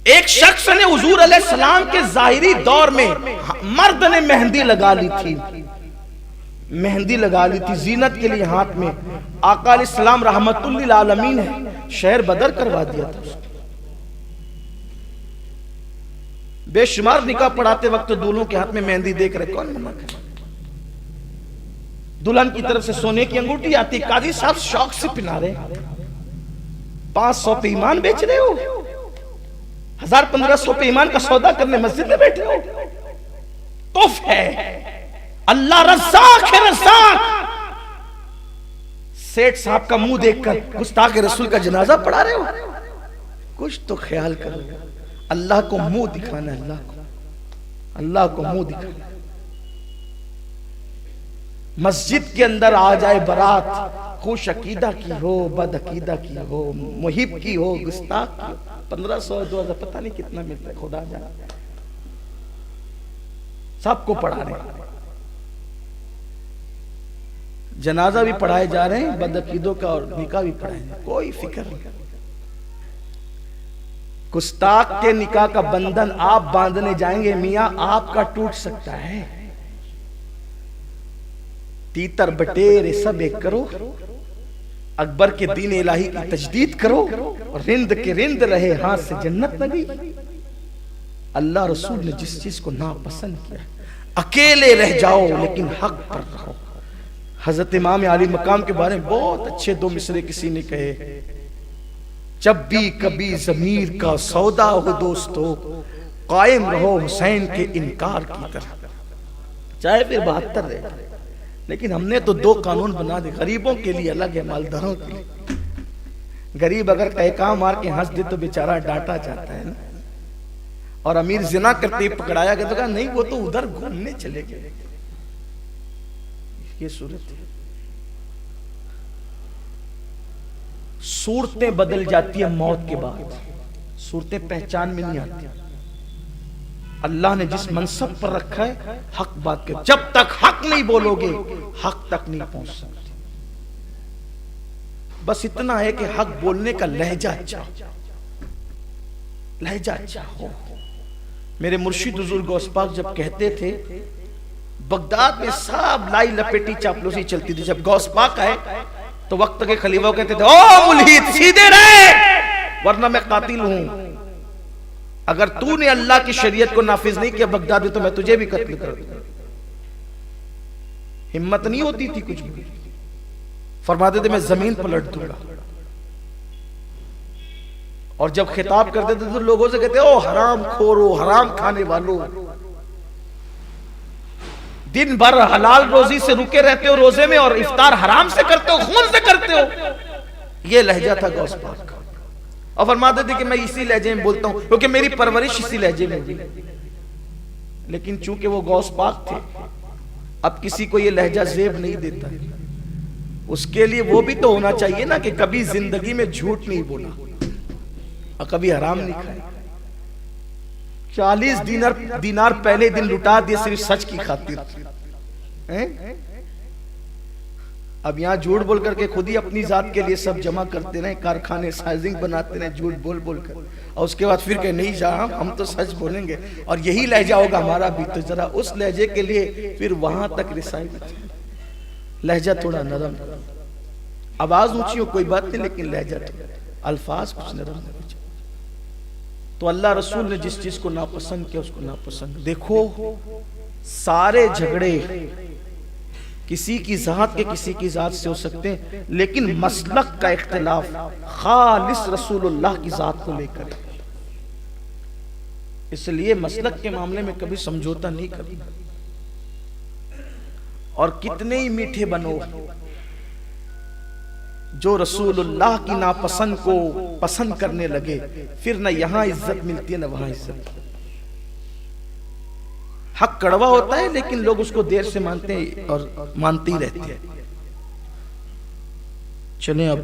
एक शख्स ने हुजूर अलैहिस्सलाम के जाहिरी दौर में मर्द ने मेहंदी लगा ली थी, मेहंदी लगा ली थी जीनत के लिए हाथ में। आका अलैहिस्सलाम रहमतुल लिल आलमीन है, शहर बदर करवा दिया था उसको। बेशुमार निकाह पढ़ाते वक्त दूल्हों के हाथ में मेहंदी देख रहे, कौन मना करे। दुल्हन की तरफ से सोने की अंगूठी आती, काजी साहब शौक से पिना रहे, 500 पे ईमान बेच रहे हो, 1000-1500 पे ईमान का सौदा करने मस्जिद में बैठे हो। तुफ है, अल्लाह रज़्ज़ाक़ है, रज़्ज़ाक़। सेठ साहब का मुंह देखकर गुस्ताख रसूल का जनाजा पढ़ा रहे हो, कुछ तो ख्याल करो। अल्लाह को मुंह दिखाना, अल्लाह को मुंह दिखाना। मस्जिद के अंदर आ जाए बारात, खुश अकीदा की हो, बद अकीदा की हो, मुहिब की हो, गुस्ताख की हो, 1500-2000 पता नहीं कितना मिलता है, खुदा जाने। सबको पढ़ा रहे, जनाजा भी पढ़ाए जा रहे हैं, बदअकीदों का और निकाह भी पढ़ाए, कोई फिक्र नहीं। गुस्ताख के निकाह का बंधन आप बांधने जाएंगे, मियां आपका टूट सकता है। तीतर बटेरे सब एक करो, अकबर के दीन इलाही की तजदीद करो, और रिंद के रिंद रहे हाथ से जन्नत नबी। अल्लाह रसूल ने जिस चीज को नापसंद किया, अकेले रह जाओ लेकिन हक पर रहो। हजरत इमाम अली मकाम के बारे में बहुत अच्छे 2 मिसरे किसी ने कहे, जब भी कभी ज़मीर का सौदा हो दोस्तों, कायम रहो हुसैन के इनकार की तरह, चाहे फिर 72 रहे। लेकिन हमने तो 2 कानून बना दे, गरीबों के लिए अलग है, मालदारों के लिए। गरीब अगर कहका मार के हंस दे तो बेचारा डांटा जाता है ना, और अमीर जिना करते ही पकड़ाया गया तो कहा नहीं वो तो उधर घूमने चले गए। ये सूरत है। सूरतें बदल जाती है मौत के बाद, सूरतें पहचान में नहीं आती। अल्लाह ने जिस मनसब पर रखा है हक बात कर, जब तक हक नहीं बोलोगे हक तक नहीं पहुंच सकते। बस इतना है कि हक बोलने का लहजा अच्छा, लहजा अच्छा हो। मेरे मुर्शिद हुजूर गौस पाक जब कहते थे, बगदाद में सब लाई लपेटी चापलूसी चलती थी, जब गौस पाक आए तो वक्त के खलीफा कहते थे, ओ मुल्हिद सीधे रहे वरना मैं कातिल हूं, अगर तूने अल्लाह की शरीयत को नाफिज नहीं किया बगदाद में तो मैं तुझे भी कत्ल कर दूंगा। हिम्मत नहीं होती थी कुछ भी, फरमाते थे मैं जमीन पलट दूंगा। और जब खिताब करते थे तो लोगों से कहते, ओ हराम खोरो, हराम खाने वालों, दिन भर हलाल रोजी से रुके रहते हो रोजे में और इफ्तार हराम से करते हो, खून से करते हो। ये लहजा था गौस पाक का। और फरमाते थे कि मैं इसी लहजे में बोलता हूं क्योंकि मेरी परवरिश इसी लहजे में हुई। लेकिन चूंकि वो गौस पाक थे, अब किसी को ये लहजा जेब नहीं देता। उसके लिए वो भी तो होना चाहिए ना कि कभी जिंदगी में झूठ नहीं बोला और कभी हराम नहीं खाया। 40 दिनार पहले दिन लुटा दिए सिर्फ सच की खातिर। अब यहां झूठ बोल करके खुद ही अपनी जात के लिए सब जमा करते रहे, कारखाने साइजिंग बनाते रहे झूठ बोल बोल कर, और उसके बाद फिर कहे नहीं जा हम तो सच बोलेंगे और यही लहजा होगा हमारा भी। तो जरा उस लहजे के लिए फिर वहां तक रिसाई, लहजा थोड़ा नरम, आवाज ऊंची हो कोई बात नहीं, लेकिन लहजा अल्फाज कुछ नरम। तो अल्लाह रसूल ने जिस चीज को नापसंद किया उसको नापसंद। देखो सारे झगड़े किसी की जात के किसी की जात से हो सकते हैं, लेकिन मसलक का इख्तिलाफ खालिस रसूलुल्लाह की जात को लेकर, इसलिए मसलक के मामले में कभी समझौता नहीं करना। और कितने ही मीठे बनो, जो रसूलुल्लाह की नापसंद को पसंद करने लगे फिर न यहां इज्जत मिलती है न वहां इज्जत। हक कड़वा होता है लेकिन लोग उसको देर से मानते हैं और मानते ही रहते हैं। चलें अब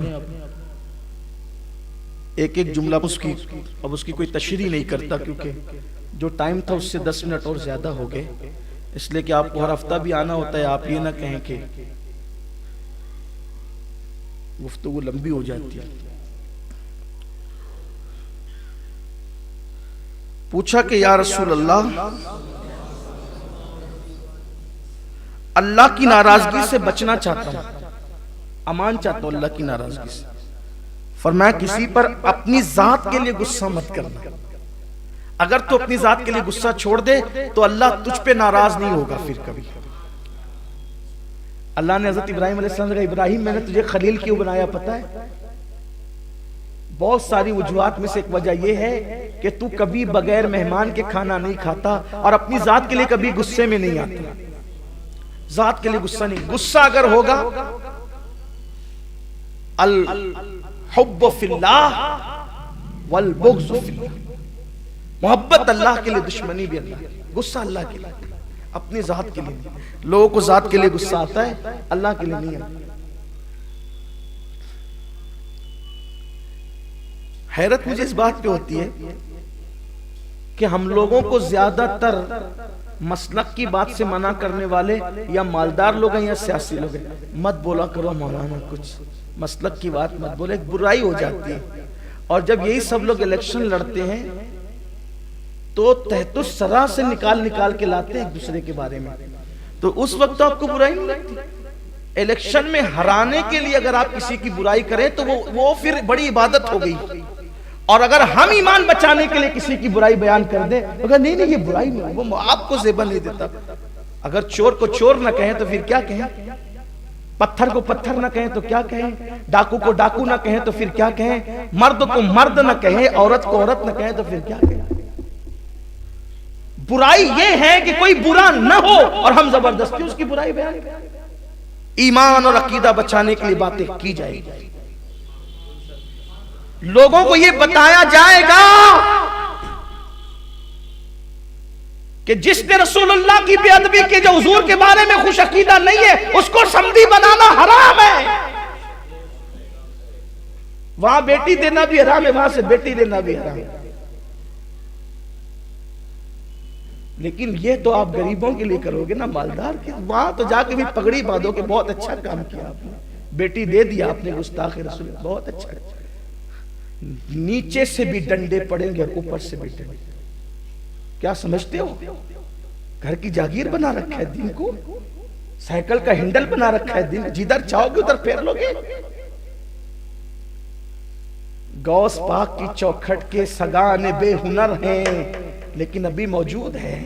एक एक जुमला उसकी, अब उसकी कोई तशरीह नहीं करता क्योंकि जो टाइम था उससे 10 मिनट और ज्यादा हो गए, इसलिए कि आपको हर हफ्ता भी आना होता है। आप ये ना कहें कि गुफ्तगू लंबी हो जाती है। पूछा कि या रसूल अल्लाह, अल्लाह की नाराजगी से बचना चाहता हूं, अमान चाहता हूं अल्लाह की नाराजगी से। फरमाया किसी पर अपनी जात के लिए गुस्सा मत करना। अगर तू अपनी जात के लिए गुस्सा छोड़ दे तो अल्लाह तुझ पे नाराज नहीं होगा फिर कभी। अल्लाह ने हजरत इब्राहिम अलैहिस्सलाम से कहा, इब्राहिम मैंने तुझे खलील क्यों बनाया पता है? बहुत सारी वजूहात में से एक वजह यह है कि तू कभी बगैर मेहमान के खाना नहीं खाता और अपनी जात के लिए कभी गुस्से में नहीं आता। जात के लिए गुस्सा नहीं, गुस्सा अगर होगा अल हुब्बु फिल्लाह वल बुग़्ज़ु फिल्लाह, मोहब्बत अल्लाह के लिए, दुश्मनी भी अल्लाह के लिए। गुस्सा अल्लाह के लिए, अपनी जात के लिए नहीं। लोगों को जात के लिए गुस्सा आता है, अल्लाह के लिए नहीं आता। हैरत मुझे इस बात पे होती है कि हम लोगों को ज्यादातर मसलक की बात से मना करने वाले या मालदार लोग हैं या सियासी लोग हैं। मत बोला करो मौलाना कुछ, मसलक की बात मत बोले, बुराई हो जाती है। और जब यही सब लोग इलेक्शन लड़ते हैं तो तहतुस सरा से निकाल के लाते हैं एक दूसरे के बारे में, तो उस वक्त तो आपको बुराई नहीं लगती। इलेक्शन में हराने के लिए अगर आप किसी की बुराई करें तो वो फिर बड़ी इबादत हो गई। और अगर हम ईमान बचाने के लिए किसी की बुराई बयान कर दे, अगर नहीं ये बुराई नहीं, वो आपको ज़ेबा नहीं देता। अगर चोर को चोर ना कहें तो फिर क्या कहें? पत्थर को पत्थर ना कहें तो क्या कहें? डाकू को डाकू ना कहें तो फिर क्या कहें? मर्द को मर्द ना कहें, औरत को औरत ना कहें तो फिर क्या कहें? बुराई ये है कि कोई बुरा ना हो और हम जबरदस्ती उसकी बुराई बयान करें। ईमान और अकीदा बचाने के लिए बातें की जाएगी, लोगों को यह बताया जाएगा कि जिसने रसूलुल्लाह की बेअदबी की, जो हुजूर के बारे में खुश अकीदा नहीं है, उसको समधी बनाना हराम है। वहां बेटी देना भी हराम है, वहां से बेटी लेना भी हराम है। लेकिन ये तो आप गरीबों के लिए करोगे ना, मालदार के। वहां तो जाके भी पगड़ी बांधो कि बहुत अच्छा काम किया आपने, बेटी दे दिया आपने, गुस्ताख रसूल, बहुत अच्छा। नीचे से भी डंडे पड़ेंगे और ऊपर से भी डंडे। क्या समझते हो? घर की जागीर बना रखा है दिन को, साइकिल का हैंडल बना रखा है दिन, जिधर चाहोगे उधर फेर लोगे। गौस पाक की चौखट के सगाने बेहुनर हैं लेकिन अभी मौजूद है,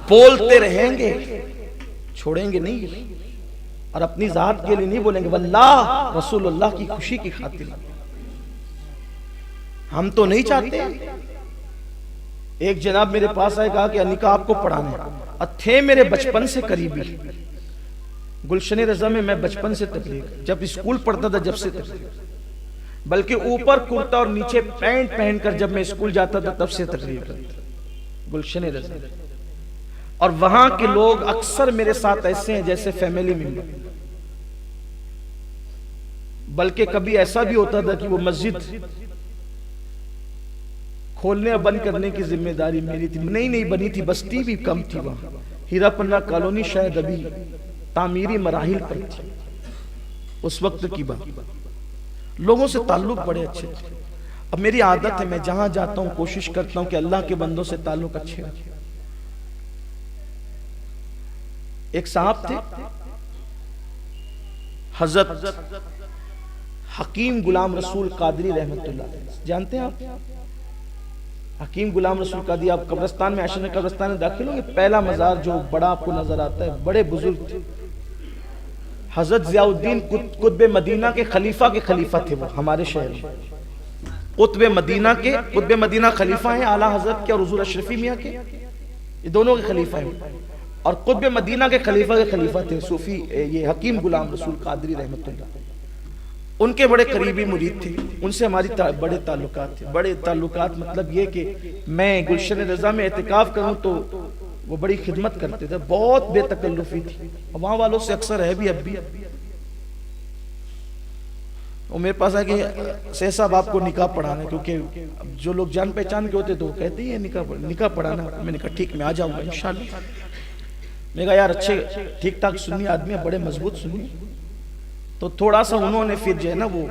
बोलते रहेंगे, छोड़ेंगे नहीं। और अपनी जात के लिए नहीं बोलेंगे, वल्लाह रसूलुल्लाह की खुशी की खातिर। हम तो नहीं चाहते। एक जनाब मेरे पास आए, कहा कि अनिका आपको पढ़ाने थे मेरे बचपन से करीबी। गुलशन रजा में मैं बचपन से तकलीफ, जब स्कूल पढ़ता था जब से तकलीफ, बल्कि ऊपर कुर्ता और नीचे पैंट पहनकर जब मैं स्कूल जाता था तब से तकलीफ। गुलशन रजा। और वहां के लोग अक्सर मेरे साथ ऐसे हैं जैसे फैमिली मेंबर। बल्कि कभी ऐसा भी होता था कि वो मस्जिद खोलने और बंद करने की जिम्मेदारी मेरी थी। नहीं बनी थी, बस्ती भी कम थी वहां। हीरा पन्ना कॉलोनी शायद अभी तामीरी मराहिल पर थी उस वक्त की बात। लोगों से ताल्लुक बड़े अच्छे थे। अब मेरी आदत है, मैं जहां जाता हूं कोशिश करता हूं कि अल्लाह के बंदों से ताल्लुक अच्छे रखें। एक साहब थे हजरत हकीम गुलाम रसूल कादरी रहमतुल्लाह अलैह, जानते हैं आप? हकीम गुलाम रसूल कादरी, आप कब्रिस्तान में, आशिक कब्रिस्तान में दाखिल होंगे, पहला मजार जो बड़ा आपको नजर आता है, बड़े बुजुर्ग थे। हजरत जियाउद्दीन कुतुब मदीना के खलीफा थे वो हमारे शहर में। कुतुब मदीना खलीफा हैं आला हजरत के और हुजूर अशरफी मियां के, ये दोनों के खलीफा हैं। और कुतुब मदीना के खलीफा थे सूफी ये हकीम गुलाम रसूल कादरी रहमतुल्लाह। उनके बड़े करीबी मुरीद थे, उनसे हमारी बड़े ताल्लुकात थे। बड़े ताल्लुकात मतलब ये कि मैं गुलशन रजा में एहतिकाफ करूं तो वो बड़ी खिदमत करते थे, बहुत बेतकल्लुफी थी। वहां वालों से अक्सर है भी, अब भी। वो मेरे पास आके, सह साहब आपको निकाह पढ़ाना, क्योंकि जो लोग जान पहचान के होते तो वो कहते हैं निकाह पढ़ाना। मैंने कहा ठीक, मैं आ जाऊंगा इंशाल्लाह। मैं कहा यार अच्छे ठीक ठाक सुन्नी आदमी है, बड़े मजबूत सुन्नी। तो थोड़ा सा उन्होंने फिर जो है ना वो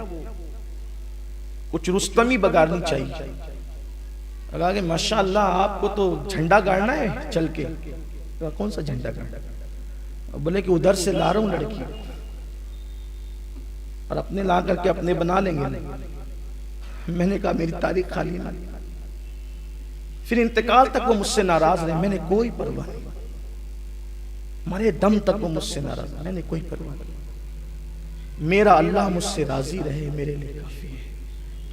कुछ रुस्तमी बगाड़नी चाहिए। कहा कि माशाअल्लाह आपको तो झंडा गाड़ना है चल के। कौन सा झंडा गाड़ना? बोले कि उधर से ला रहा हूं लड़की, और अपने ला करके अपने बना लेंगे। मैंने कहा मेरी तारीख खाली ना। फिर इंतकाल तक वो मुझसे नाराज रहे, मैंने कोई परवाह नहीं। मरे दम तक वो मुझसे नाराज, मैंने कोई परवाह नहीं। मेरा अल्लाह मुझसे राजी रहे मेरे लिए काफी है।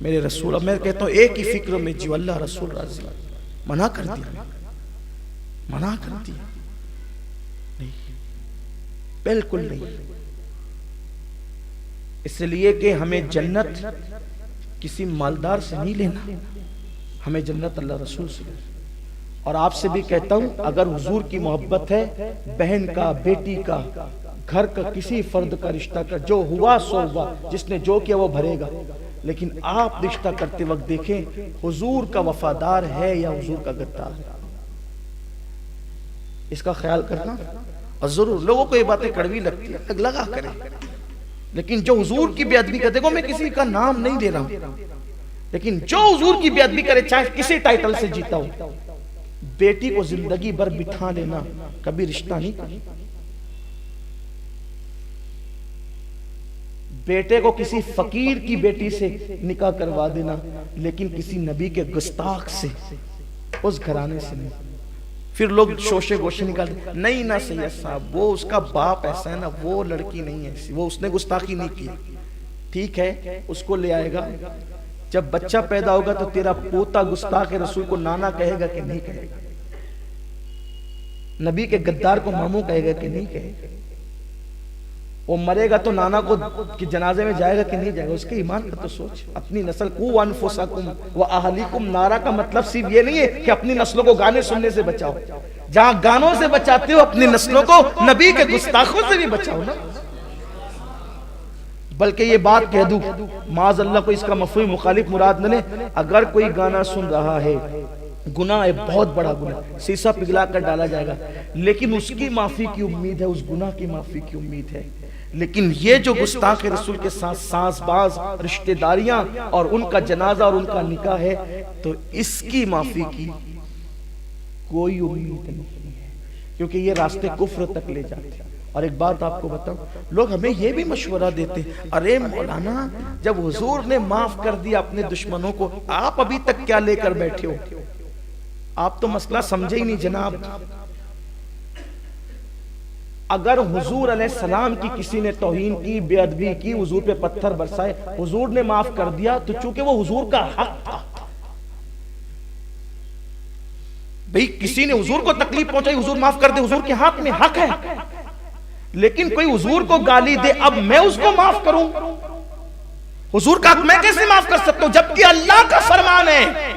मेरे रसूल, अब मैं कहता हूं एक ही फिक्र में जियो, अल्लाह रसूल राजी। मना कर दिया, मना कर दिया, नहीं, बिल्कुल नहीं। इसलिए कि हमें जन्नत किसी मालदार से नहीं लेना, हमें जन्नत अल्लाह रसूल से। और आपसे भी कहता हूं, अगर हुजूर की मोहब्बत है, बहन का, बेटी का, घर का, किसी फर्द का रिश्ता का, जो हुआ सो हुआ, जिसने जो किया वो भरेगा। लेकिन आप रिश्ता करते वक्त देखें हुजूर का वफादार है या हुजूर का गद्दार है, इसका ख्याल करना। और जरूर लोगों को ये बातें कड़वी लगती है, लगा करें, लेकिन जो हुजूर की बेअदबी करे, देखो मैं किसी का नाम नहीं ले रहा हूं, लेकिन जो हुजूर की बेअदबी करे, चाहे किसी टाइटल से जीता हो, बेटी को जिंदगी भर बिठा लेना कभी रिश्ता नहीं करना। बेटे को किसी फकीर की बेटी से निकाह करवा देना, लेकिन किसी नबी के गुस्ताख से, उस घराने से नहीं। फिर लोग शोशे गोशे निकालते, नहीं ना सैयद साहब, वो उसका बाप ऐसा है ना, वो लड़की नहीं है ऐसी, वो उसने गुस्ताखी नहीं की। ठीक है, उसको ले आएगा, जब बच्चा पैदा होगा तो तेरा पोता गुस्ताख रसूल को नाना कहेगा कि नहीं कहेगा? नबी के गद्दार को मामू कहेगा कि नहीं कहेगा? वो मरेगा तो नाना को कि जनाजे में जाएगा कि नहीं जाएगा? उसके ईमान का तो सोच। अपनी नस्ल को अनफुसकुम व अहलीकुम नारा का मतलब सिर्फ ये नहीं है कि अपनी नस्लों को गाने सुनने से बचाओ। जहां गानों से बचाते हो अपनी नस्लों को, नबी के गुस्ताखों से भी बचाओ ना। बल्कि ये बात कह दूं, माज़ अल्लाह को इसका मफ़हूम मुखालिफ मुराद न ले, अगर कोई गाना सुन रहा है, गुनाह है, बहुत बड़ा गुनाह, शीशा पिघला कर डाला जाएगा, लेकिन उसकी माफी की उम्मीद है, उस गुनाह की माफी की उम्मीद है। लेकिन ये जो गुस्ताख रसूल के साथ सांसबाज रिश्तेदारियां और उनका जनाजा और उनका निकाह है, तो इसकी माफी की कोई उम्मीद नहीं है, क्योंकि ये रास्ते कुफ्र तक ले जाते हैं। और एक बात आपको बताऊं, लोग हमें ये भी मशवरा देते, अरे मौलाना जब हुजूर ने माफ कर दिया अपने दुश्मनों को, आप अभी तक क्या लेकर बैठे हो? आप तो मसला समझे ही नहीं जनाब। अगर हुजूर अलैहिस्सलाम की किसी ने तौहीन की, बेअदबी की, हुजूर पे पत्थर बरसाए, हुजूर ने माफ कर दिया, तो चूंकि वो हुजूर का हक था। भाई किसी ने हुजूर को तकलीफ पहुंचाई, हुजूर माफ कर दे, हुजूर के हाथ में हक है। लेकिन कोई हुजूर को गाली दे, अब मैं उसको माफ करूं? हुजूर का हक मैं कैसे माफ कर सकता हूं, जबकि अल्लाह का फरमान है।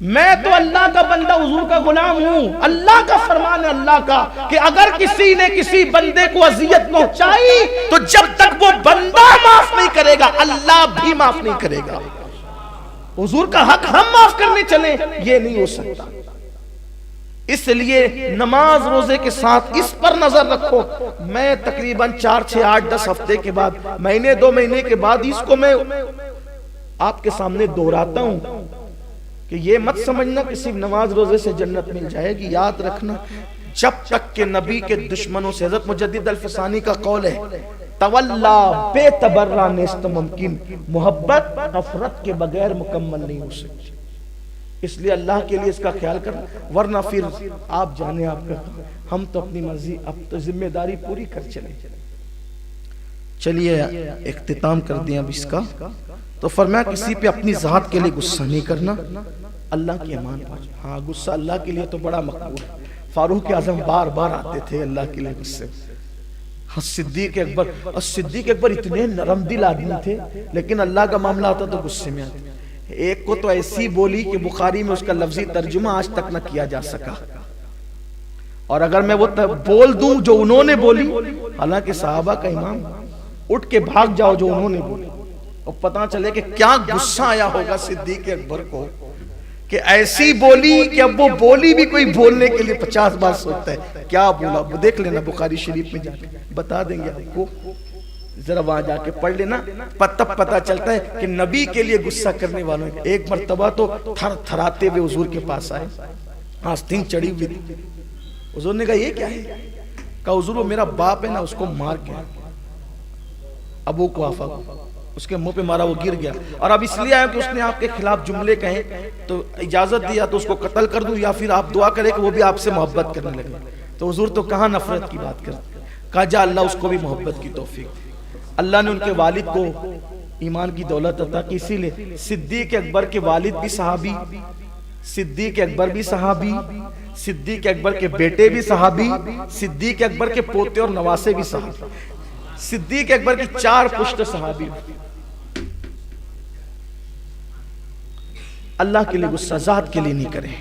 मैं तो अल्लाह का बंदा, हुजूर का गुलाम हूं। अल्लाह का फरमान है, अल्लाह का, कि अगर किसी ने किसी बंदे को अजियत पहुंचाई, तो जब तक वो बंदा माफ नहीं करेगा, अल्लाह भी माफ नहीं करेगा। हुजूर का हक हम माफ करने चले, ये नहीं हो सकता। इसलिए नमाज रोजे के साथ इस पर नजर रखो। मैं तकरीबन 4, 6, 8, 10 हफ्ते के बाद, महीने 2 महीने के बाद इसको मैं आपके सामने दोहराता हूं कि ये मत समझना कि सिर्फ नमाज रोजे से जन्नत मिल जाएगी। याद रखना, जब तक के नबी के दुश्मनों से, हज़रत मुजद्दिद अल-फसानी का कौल है, तवल्ला बेतबर्रा नेस्त मुमकिन, मोहब्बत नफरत के बगैर मुकम्मल नहीं हो सकती। इसलिए अल्लाह के लिए इसका ख्याल करना, वरना फिर आप जाने आपका, हम तो अपनी मर्जी, अब तो जिम्मेदारी पूरी कर चले। चलिए इख्तिताम कर दिया अब इसका। तो फरमाया किसी पे अपनी जात के लिए गुस्सा नहीं करना, अल्लाह की अमान पाओ। हाँ, गुस्सा अल्लाह के लिए तो बड़ा मकबूल है। फारूक आजम बार बार आते थे अल्लाह के लिए गुस्से। हाँ, सिद्दीक अकबर इतने नरम दिल आदमी थे, लेकिन अल्लाह का मामला आता तो गुस्से में आते। एक को तो ऐसी बोली कि बुखारी में उसका लफ्जी तर्जुमा आज तक न किया जा सका। और अगर मैं वो बोल दूं जो उन्होंने बोली, हालांकि साहबा का इमाम, उठ के भाग जाओ जो उन्होंने बोली, और पता चले कि क्या गुस्सा आया होगा सिद्दीक अकबर को कि ऐसी बोली कि अब वो बोली भी कोई बोलने के लिए 50 बार सोचता है क्या बोला। वो देख लेना बुखारी शरीफ में जाके बता देंगे आपको। जरा वहां जाके पढ़ लेना, तब पता चलता है कि नबी के लिए गुस्सा करने वालों। एक मर्तबा तो थर थराते हुए हुजूर के पास आए, आस्तीन चढ़ी हुई थी। हुजूर ने कहा ये क्या है? कहा हुजूर वो मेरा बाप है ना, उसको मार के अबू कुहाफा को, उसके मुंह पे मारा, वो गिर गया। और अब इसलिए आया कि उसने आपके खिलाफ जुमले कहे, तो इजाजत दिया तो उसको कत्ल कर दूं, या फिर आप दुआ करें कि वो भी आपसे मोहब्बत करने लगे। तो हुजूर तो कहाँ नफरत की बात करते। कहा जा अल्लाह उसको भी मोहब्बत की तौफीक दे। अल्लाह ने उनके वालिद को ईमान की दौलत अता की। इसीलिए सिद्दीक अकबर के वालिद भी सहाबी, सिद्दीक अकबर भी सहाबी, सिद्दीक अकबर के बेटे भी सहाबी, सिद्दीक अकबर के पोते और नवासे भी सहाबी, सिद्दीक अकबर की 4 पुश्त सहाबी। अल्लाह के लिए गुस्सा जात के लिए नहीं करें।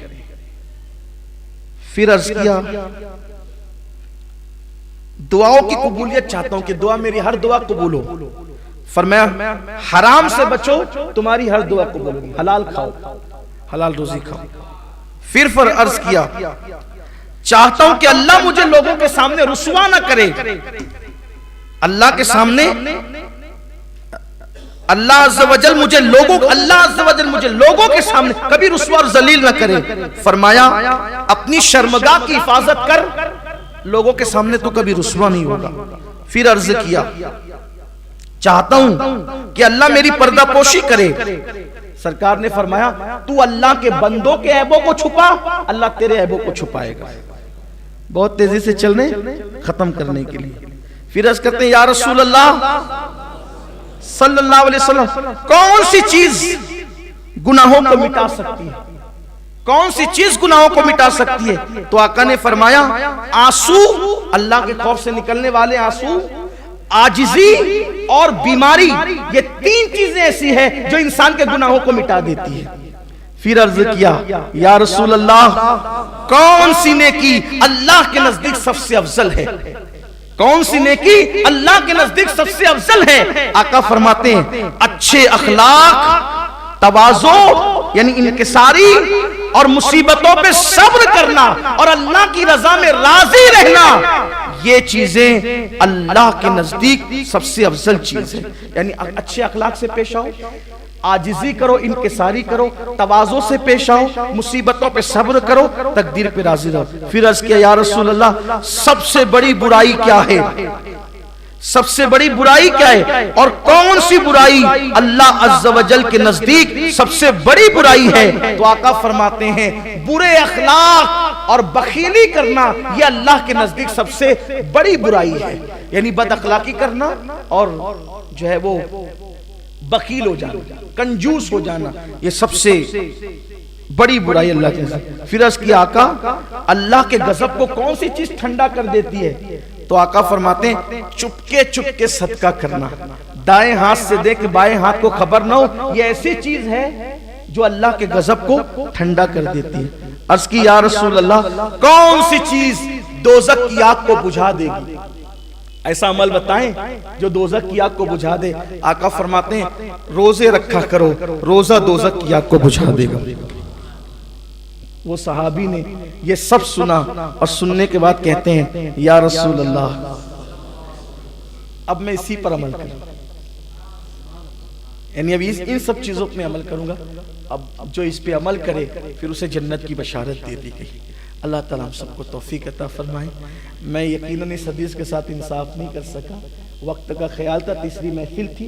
फिर अर्ज किया दुआओं की कबूलियत चाहता हूं कि दुआ मेरी हर दुआ कबूल हो। फरमाया हराम से बचो, तुम्हारी हर दुआ कबूल होगी। हलाल खाओ, हलाल रोजी खाओ। फिर अर्ज किया चाहता हूं कि अल्लाह मुझे लोगों के सामने रुसवा ना करे। अल्लाह के सामने अल्लाह अज़्ज़ व जल मुझे लोगों के सामने कभी रुसवा और जलील ना करे। फरमाया अपनी शर्मगाह की हिफाजत कर, लोगों के सामने तो कभी रुसवा नहीं होगा। फिर अर्ज किया चाहता हूं कि अल्लाह मेरी पर्दापोशी करे। सरकार ने फरमाया तू अल्लाह के बंदों के ऐबों को छुपा, अल्लाह तेरे ऐबों को छुपाएगा। बहुत तेजी से चलने खत्म करने के लिए। फिर अर्ज करते हैं या रसूल अल्लाह सल्लल्लाहु अलैहि वसल्लम, कौन सी चीज गुनाहों को मिटा सकती है? कौन सी चीज गुनाहों को मिटा सकती है? तो आका ने फरमाया आंसू, अल्लाह के खौफ से निकलने वाले आंसू, आजिजी और बीमारी। ये 3 चीजें ऐसी है जो इंसान के गुनाहों को मिटा देती है। फिर अर्ज किया या रसूल अल्लाह कौन सी नेकी अल्लाह के नजदीक सबसे अफजल है? कौन सी नेकी अल्लाह के नजदीक सबसे अफजल है? आका फरमाते हैं अच्छे अखलाक, तवाज़ो यानी इनकिसारी और मुसीबतों पे सब्र करना और अल्लाह की रजा में राजी रहना, ये चीजें अल्लाह के नजदीक सबसे अफजल चीज है। यानी अच्छे अखलाक से पेश आओ, आजिजी करो, इनकिसारी करो, तवाज़ो से पेश आओ, मुसीबतों पे सब्र करो, तकदीर पे राजी रहो। फिर अर्ज़ किया या रसूल अल्लाह सबसे बड़ी बुराई क्या है? सबसे बड़ी बुराई क्या है? और कौन सी बुराई अल्लाह अज़्ज़ व जल के नजदीक सबसे बड़ी बुराई है? तो आका फरमाते हैं बुरे अखलाक और बखीली करना ये अल्लाह के नजदीक सबसे बड़ी बुराई है। यानी बद अखलाकी करना और जो है वो बकील हो जाना, कंजूस हो जाना, ये सबसे बड़ी बुराई अल्लाह के नजदीक। फिर अर्ज़ किया आका अल्लाह के गजब को कौन सी चीज ठंडा कर देती है? तो आका फरमाते हैं चुपके चुपके सदका करना, दाएं हाथ से दे के बाएं हाथ को खबर ना हो, ये ऐसी चीज है जो अल्लाह के गजब को ठंडा कर देती है। अर्ज़ की या रसूल अल्लाह कौन सी चीज दोज़ख की आग को बुझा देगी? ऐसा अमल बताएं जो दोज़ख की आग को बुझा दे। आका फरमाते हैं रोजे रखा करो, रोजा दोज़ख की आग को बुझा देगा। वो सहाबी ने ये सब सुना और सुनने के बाद कहते हैं या रसूल अल्लाह अब मैं इसी पर अमल करूंगा, यानी अब इन सब चीजों पे अमल करूंगा। अब जो इस पे अमल करे फिर उसे जन्नत की बशारत दे दी गई। अल्लाह ताला हम सबको तौफीक अता फरमाए। मैं यकीनन इस हदीस के साथ इंसाफ नहीं कर सका, वक्त का ख्याल था, तीसरी महफिल थी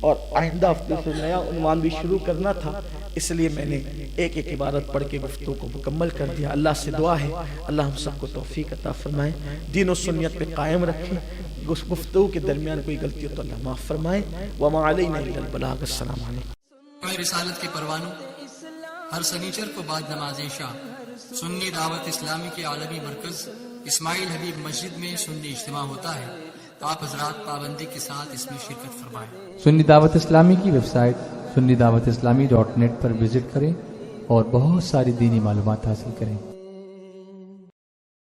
और आइंदा हफ्ते से नया उन्वान भी शुरू करना था, इसलिए मैंने एक एक इबारत पढ़ के गुफ्तगू को मुकम्मल कर दिया। अल्लाह से दुआ है अल्लाह हम सबको तौफीक अता फरमाए, दीन और सुन्नियत पे कायम रखें, गुफ्तगू के दरमियान कोई गलती हो तो अल्लाह माफ़ फरमाए। वमा अलैना इल्लल बलाग। अस्सलाम वालेकुम। रिसालत के परवानों हर सनीचर को बाद नमाज इशा सुन्नी दावत इस्लामी के आलमी मरकज इस्माइल हबीब मस्जिद में सुन्नी इज्तिमा होता है। आप हजरात पाबंदी के साथ इसमें शिरकत फरमाएं। सुन्नी दावत इस्लामी की वेबसाइट sunnidawatislamI.net पर विजिट करें और बहुत सारी दीनी मालूमात हासिल करें।